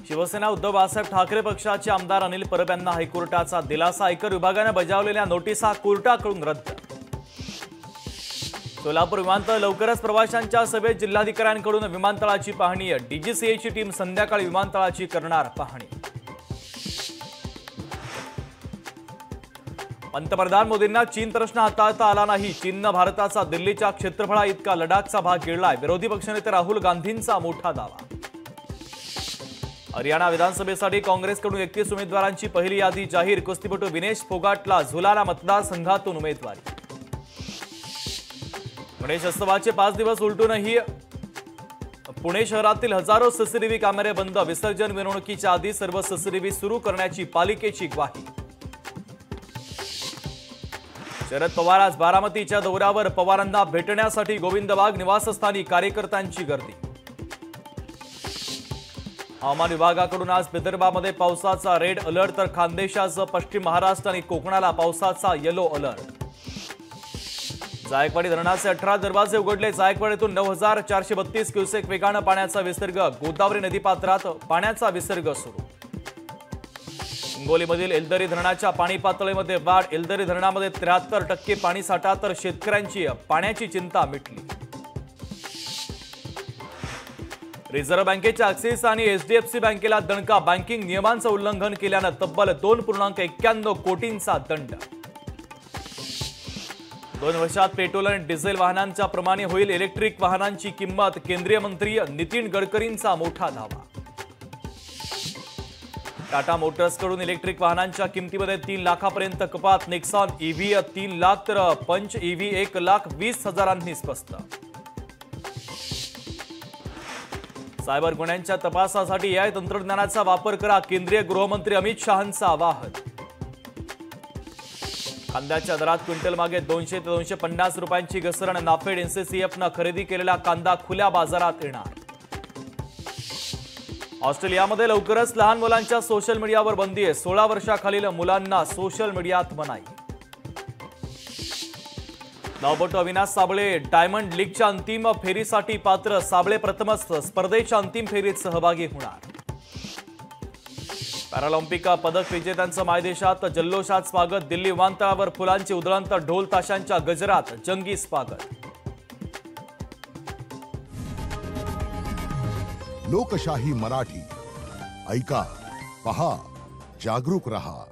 शिवसेना उद्धव बाळासाहेब ठाकरे पक्षाचे आमदार अनिल परब यांना हायकोर्टाचा दिलासा। आयकर विभागाने बजावलेल्या नोटिसा कोर्टाकडून रद्द। सोलापूर विमानतळ लवकरच प्रवाशांच्या सभेत जिल्हाधिकाऱ्यांकडून विमानतळाची पाहणी। डीजीसीएची टीम संध्याकाळी विमानतळाची करणार पाहणी। पंतप्रधान मोदींना चीन प्रश्न हाताळता आला नाही। चीनने भारताचा दिल्लीच्या क्षेत्रफळा इतका लडाखचा भाग गिळलाय। विरोधी पक्षनेते राहुल गांधींचा मोठा दावा। हरियाणा विधानसभेसाठी काँग्रेसकडून 31 उमेदवारांची पहिली यादी जाहीर। कुस्तीपटू विनेश फोगाटला झुलाना मतदारसंघातून उमेदवारी। गणेशोत्सवाचे 5 दिवस उलटूनही पुणे शहरातील हजारो सीसीटीव्ही कॅमेरे बंद। विसर्जन मिरवणुकीच्या आधी सर्व सीसीटीव्ही सुरू करण्याची पालिकेची ग्वाही। शरद पवार आज बारामतीच्या दौऱ्यावर। पवारांना भेटण्यासाठी गोविंद वाघ निवासस्थानी कार्यकर्त्यांची गर्दी। हवामान विभागाकडून आज विदर्भामध्ये पावसाचा रेड अलर्ट तर खानदेशासह पश्चिम महाराष्ट्र आणि कोकणाला पावसाचा येलो अलर्ट। जायकवाडी धरणाचे 18 दरवाजे उघडले। जायकवाडीतून 9432 क्युसेक वेगाने पाण्याचा विसर्ग। गोदावरी नदीपात्रात पाण्याचा विसर्ग सुरू। हिंगोलीमधील एलदरी धरणाच्या पाणी पातळीमध्ये वाढ। एलदरी धरणामध्ये 73% पाणीसाठा तर शेतकऱ्यांची पाण्याची चिंता मिटली। रिझर्व्ह बँकेच्या ऍक्सिस आणि एचडीएफसी बँकेला दणका। बँकिंग नियमांचं उल्लंघन केल्यानं तब्बल 2.91 कोटींचा दंड। 2 वर्षात पेट्रोल आणि डिझेल वाहनांच्या प्रमाणे होईल इलेक्ट्रिक वाहनांची किंमत। केंद्रीय मंत्री नितीन गडकरींचा मोठा दावा। टाटा मोटर्सकडून इलेक्ट्रिक वाहनांच्या किमतीमध्ये 3 लाखापर्यंत कपात। नेक्सॉन ईव्ही 3 लाख तर पंच ईव्ही 1,20,000 स्वस्त। सायबर गुन्ह्यांच्या तपासासाठी एआय तंत्रज्ञानाचा वापर करा। केंद्रीय गृहमंत्री अमित शहांचं आवाहन। कांद्याच्या दरात क्विंटल मागे 200 ते 250 रुपयांची घसरण। नाफेड एनसीसीएफनं खरेदी केलेला कांदा खुल्या बाजारात येणार। ऑस्ट्रेलियामध्ये लवकरच लहान मुलांच्या सोशल मीडियावर बंदी आहे। 16 वर्षाखालील मुलांना सोशल मीडियात मनाई। धावपटू अविनाश साबळे डायमंड लीगच्या अंतिम फेरीसाठी पात्र। साबळे प्रथमच स्पर्धेच्या अंतिम फेरीत सहभागी होणार। पॅरालिम्पिक पदक विजेत्यांचं मायदेशात जल्लोषात स्वागत। दिल्ली विमानतळावर फुलांची उधळण तर ढोल ताशांच्या गजरात जंगी स्वागत। लोकशाही मराठी ऐका, पहा, जागरूक रहा।